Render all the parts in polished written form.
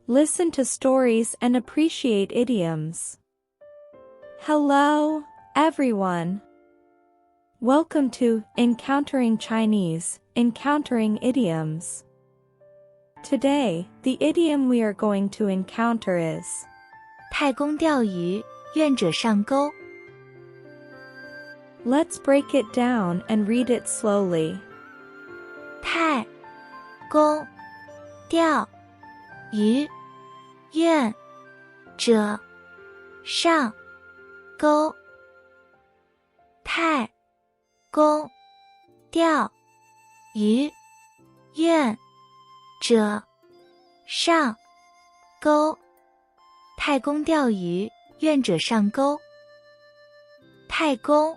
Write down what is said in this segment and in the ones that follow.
Listen to stories and appreciate idioms. Hello, everyone. Welcome to Encountering Chinese, Encountering Idioms. Today, the idiom we are going to encounter is 太公钓鱼，愿者上钩。 Let's break it down and read it slowly. 太公钓鱼，愿者上钩。太公钓鱼，愿者上钩。太公钓鱼，愿者上钩。太公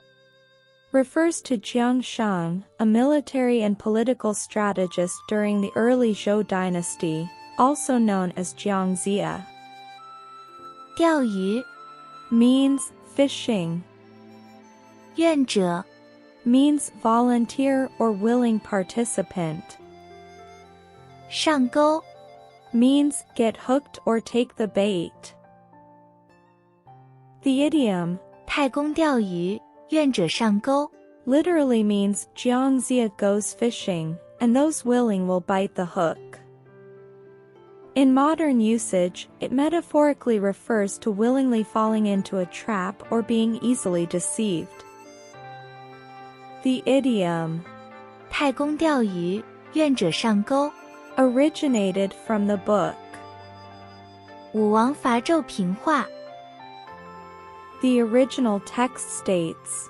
refers to Jiang Shang, a military and political strategist during the early Zhou dynasty, also known as Jiang Zia. 钓鱼 means fishing. 愿者 means volunteer or willing participant. 上钩 means get hooked or take the bait. The idiom 太公钓鱼，愿者上钩 literally means Jiang Zia goes fishing, and those willing will bite the hook. In modern usage, it metaphorically refers to willingly falling into a trap or being easily deceived. The idiom 太公钓鱼，愿者上钩 originated from the book 武王伐纣平话。 The original text states,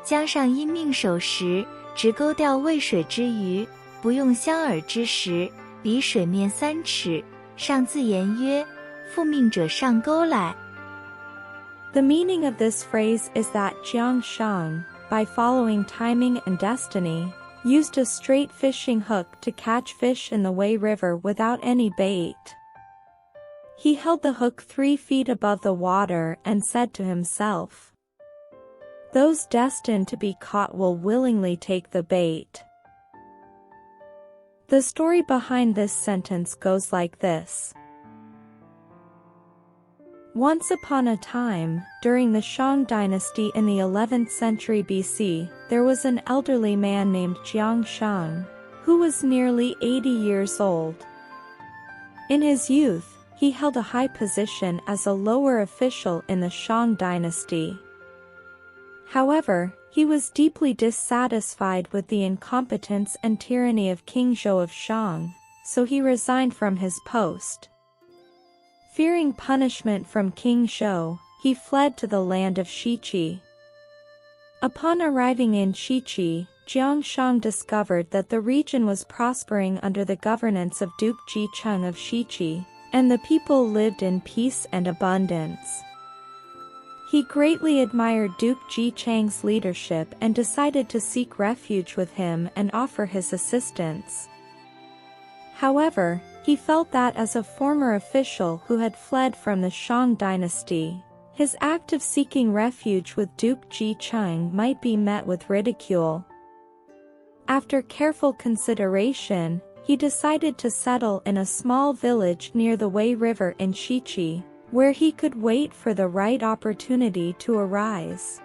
江上因命守时，直钩钓渭水之鱼，不用相饵之时，离水面3尺，上自言曰：复命者上钩来。 The meaning of this phrase is that Jiang Shang, by following timing and destiny, used a straight fishing hook to catch fish in the Wei River without any bait. He held the hook 3 feet above the water and said to himself, "Those destined to be caught will willingly take the bait." The story behind this sentence goes like this. Once upon a time, during the Shang dynasty in the 11th century BC, there was an elderly man named Jiang Shang, who was nearly 80 years old. In his youth, he held a high position as a lower official in the Shang dynasty. However, he was deeply dissatisfied with the incompetence and tyranny of King Zhou of Shang, so he resigned from his post. Fearing punishment from King Zhou, he fled to the land of Shiqi. Upon arriving in Shiqi, Jiang Shang discovered that the region was prospering under the governance of Duke Ji Cheng of Shiqi, and the people lived in peace and abundance. He greatly admired Duke Ji Cheng's leadership and decided to seek refuge with him and offer his assistance. However, he felt that as a former official who had fled from the Shang dynasty, his act of seeking refuge with Duke Ji Cheng might be met with ridicule. After careful consideration, he decided to settle in a small village near the Wei River in Shiqi, where he could wait for the right opportunity to arise.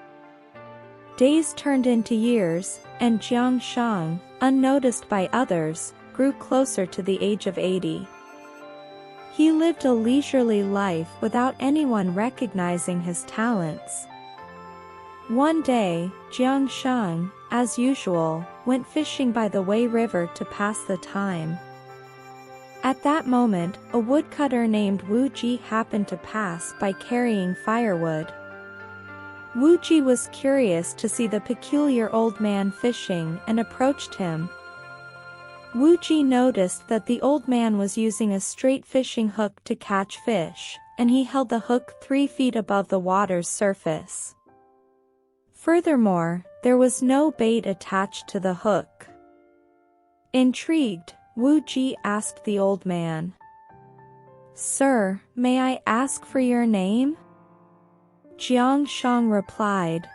Days turned into years, and Jiang Shang, unnoticed by others, grew closer to the age of 80. He lived a leisurely life without anyone recognizing his talents. One day, Jiang Shang, as usual, went fishing by the Wei River to pass the time. At that moment, a woodcutter named Wu Ji happened to pass by carrying firewood. Wu Ji was curious to see the peculiar old man fishing and approached him. Wu Ji noticed that the old man was using a straight fishing hook to catch fish, and he held the hook 3 feet above the water's surface. Furthermore, there was no bait attached to the hook. Intrigued, Wu Ji asked the old man, "Sir, may I ask for your name?" Jiang Shang replied,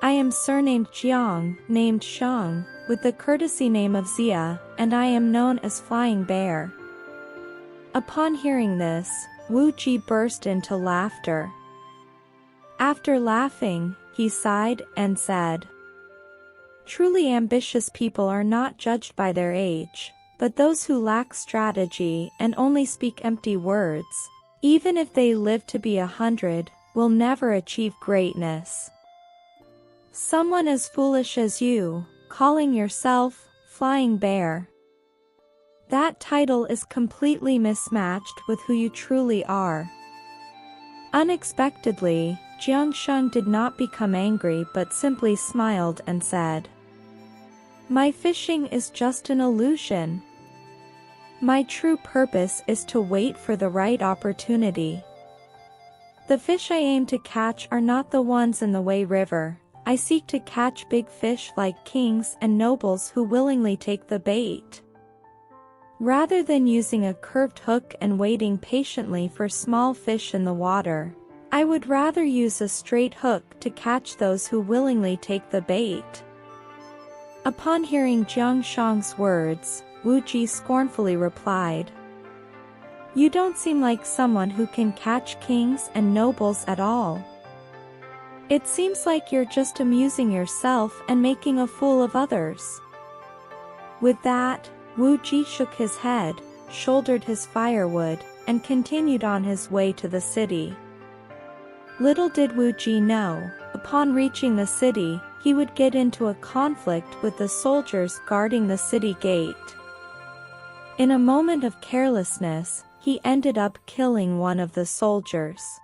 "I am surnamed Jiang, named Shang, with the courtesy name of Zia, and I am known as Flying Bear." Upon hearing this, Wu Ji burst into laughter. After laughing, he sighed and said, "Truly ambitious people are not judged by their age, but those who lack strategy and only speak empty words, even if they live to be 100, will never achieve greatness. Someone as foolish as you, calling yourself Flying Bear. That title is completely mismatched with who you truly are." Unexpectedly, Jiangsheng did not become angry but simply smiled and said, "My fishing is just an illusion. My true purpose is to wait for the right opportunity. The fish I aim to catch are not the ones in the Wei River. I seek to catch big fish like kings and nobles who willingly take the bait. Rather than using a curved hook and waiting patiently for small fish in the water, I would rather use a straight hook to catch those who willingly take the bait." Upon hearing Jiangsheng's words, Wu Ji scornfully replied, "You don't seem like someone who can catch kings and nobles at all. It seems like you're just amusing yourself and making a fool of others." With that, Wu Ji shook his head, shouldered his firewood, and continued on his way to the city. Little did Wu Ji know, upon reaching the city, he would get into a conflict with the soldiers guarding the city gate. In a moment of carelessness, he ended up killing one of the soldiers.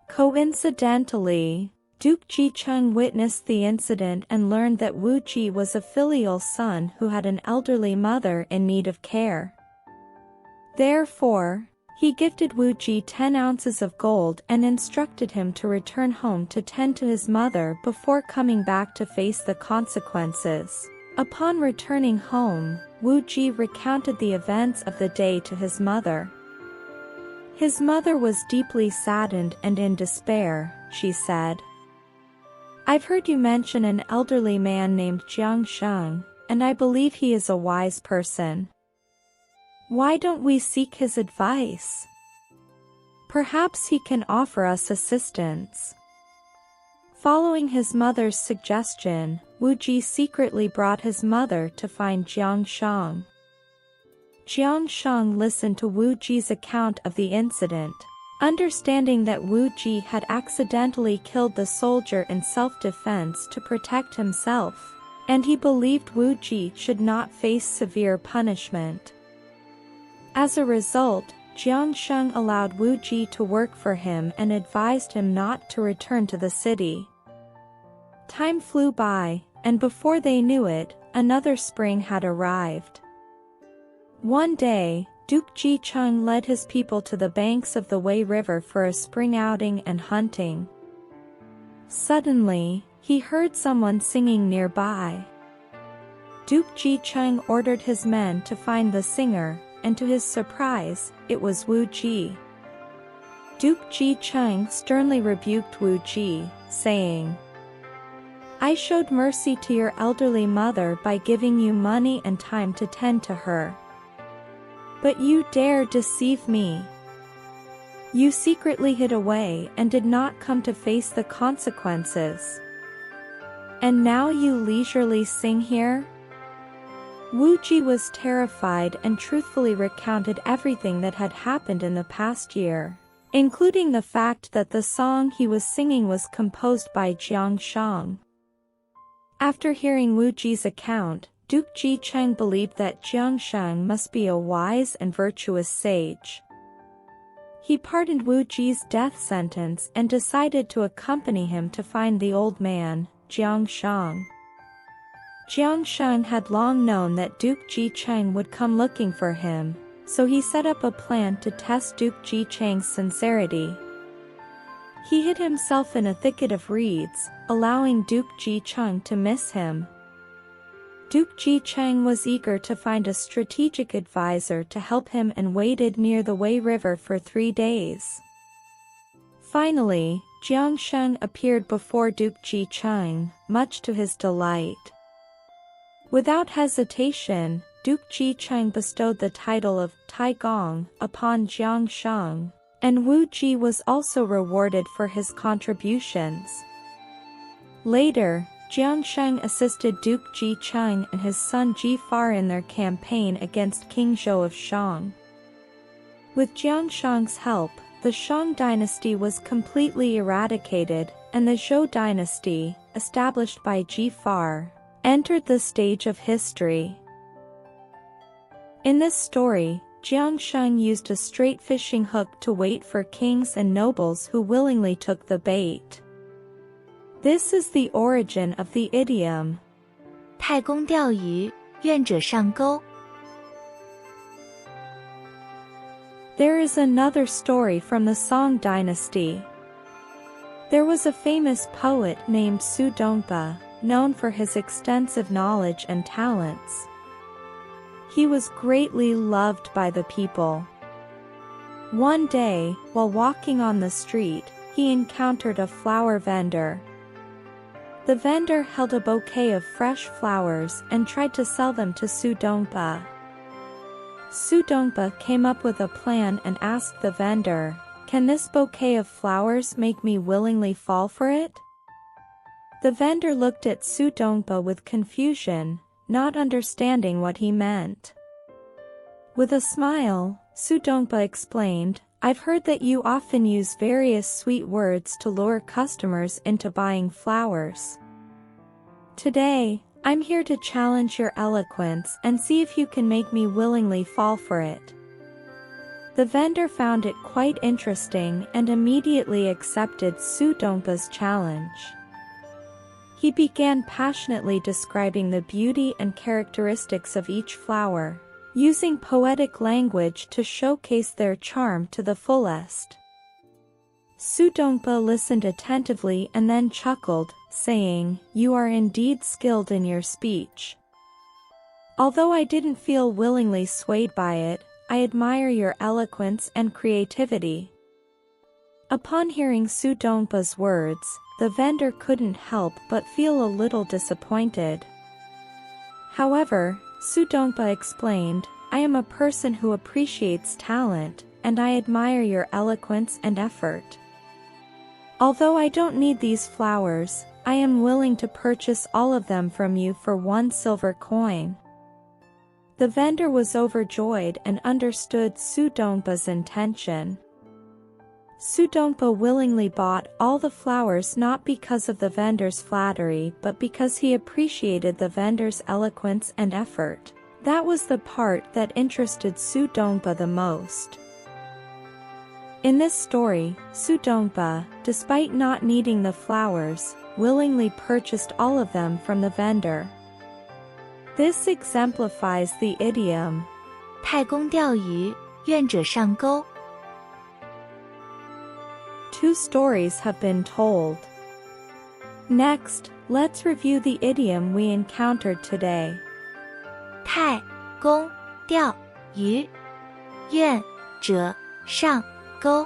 Coincidentally, Duke Jicheng witnessed the incident and learned that Wu Ji was a filial son who had an elderly mother in need of care. Therefore, he gifted Wu Ji 10 ounces of gold and instructed him to return home to tend to his mother before coming back to face the consequences. Upon returning home, Wu Ji recounted the events of the day to his mother. His mother was deeply saddened and in despair. She said, "I've heard you mention an elderly man named Jiangsheng, and I believe he is a wise person. Why don't we seek his advice? Perhaps he can offer us assistance." Following his mother's suggestion, Wu Ji secretly brought his mother to find Jiangsheng. Jiangsheng listened to Wu Ji's account of the incident, understanding that Wu Ji had accidentally killed the soldier in self-defense to protect himself, and he believed Wu Ji should not face severe punishment. As a result, Jiangsheng allowed Wu Ji to work for him and advised him not to return to the city. Time flew by, and before they knew it, another spring had arrived. One day, Duke Jicheng led his people to the banks of the Wei River for a spring outing and hunting. Suddenly, he heard someone singing nearby. Duke Jicheng ordered his men to find the singer, and to his surprise, it was Wu Ji. Duke Jicheng sternly rebuked Wu Ji, saying, "I showed mercy to your elderly mother by giving you money and time to tend to her. But you dare deceive me. You secretly hid away and did not come to face the consequences. And now you leisurely sing here?" Wu Ji was terrified and truthfully recounted everything that had happened in the past year, including the fact that the song he was singing was composed by Jiangsheng. After hearing Wu Ji's account, Duke Jicheng believed that Jiangsheng must be a wise and virtuous sage. He pardoned Wu Ji's death sentence and decided to accompany him to find the old man, Jiangsheng. Jiangsheng had long known that Duke Jicheng would come looking for him, so he set up a plan to test Duke Jicheng's sincerity. He hid himself in a thicket of reeds, allowing Duke Jicheng to miss him. Duke Jicheng was eager to find a strategic advisor to help him and waited near the Wei River for 3 days. Finally, Jiangsheng appeared before Duke Jicheng, much to his delight. Without hesitation, Duke Jicheng bestowed the title of Taigong upon Jiang Sheng, and Wu Ji was also rewarded for his contributions. Later, Jiang Sheng assisted Duke Jicheng and his son Ji Far in their campaign against King Zhou of Shang. With Jiang Sheng's help, the Shang dynasty was completely eradicated, and the Zhou dynasty, established by Ji Far, entered the stage of history. In this story, Jiang Sheng used a straight fishing hook to wait for kings and nobles who willingly took the bait. This is the origin of the idiom, 太公钓鱼，愿者上钩. There is another story from the Song dynasty. There was a famous poet named Su Dongba, known for his extensive knowledge and talents. He was greatly loved by the people. One day, while walking on the street, he encountered a flower vendor. The vendor held a bouquet of fresh flowers and tried to sell them to Su Dongba. Su Dongba came up with a plan and asked the vendor, "Can this bouquet of flowers make me willingly fall for it?" The vendor looked at Su Dongba with confusion, not understanding what he meant. With a smile, Su Dongba explained, "I've heard that you often use various sweet words to lure customers into buying flowers. Today, I'm here to challenge your eloquence and see if you can make me willingly fall for it." The vendor found it quite interesting and immediately accepted Su Dongba's challenge. He began passionately describing the beauty and characteristics of each flower, using poetic language to showcase their charm to the fullest. Su Dongba listened attentively and then chuckled, saying, "You are indeed skilled in your speech. Although I didn't feel willingly swayed by it, I admire your eloquence and creativity." Upon hearing Su Dongba's words, the vendor couldn't help but feel a little disappointed. However, Su Dongba explained, "I am a person who appreciates talent, and I admire your eloquence and effort. Although I don't need these flowers, I am willing to purchase all of them from you for 1 silver coin." The vendor was overjoyed and understood Su Dongba's intention. Su Dongba willingly bought all the flowers not because of the vendor's flattery but because he appreciated the vendor's eloquence and effort. That was the part that interested Su Dongba the most. In this story, Su Dongba, despite not needing the flowers, willingly purchased all of them from the vendor. This exemplifies the idiom, 太公钓鱼，愿者上钩. 2 stories have been told. Next, let's review the idiom we encountered today. 太公钓鱼，愿者上钩.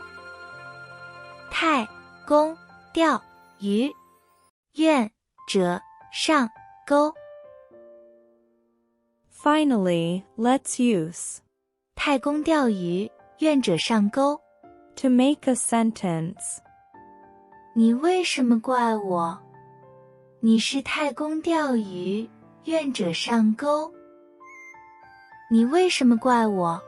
太公钓鱼，愿者上钩. Finally, let's use 太公钓鱼，愿者上钩. to make a sentence. 你为什么怪我？你是太公钓鱼，愿者上钩。你为什么怪我？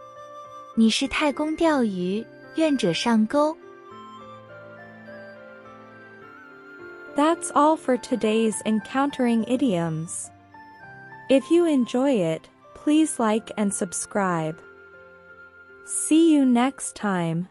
你是太公钓鱼，愿者上钩。That's all for today's Encountering Idioms. If you enjoy it, please like and subscribe. See you next time.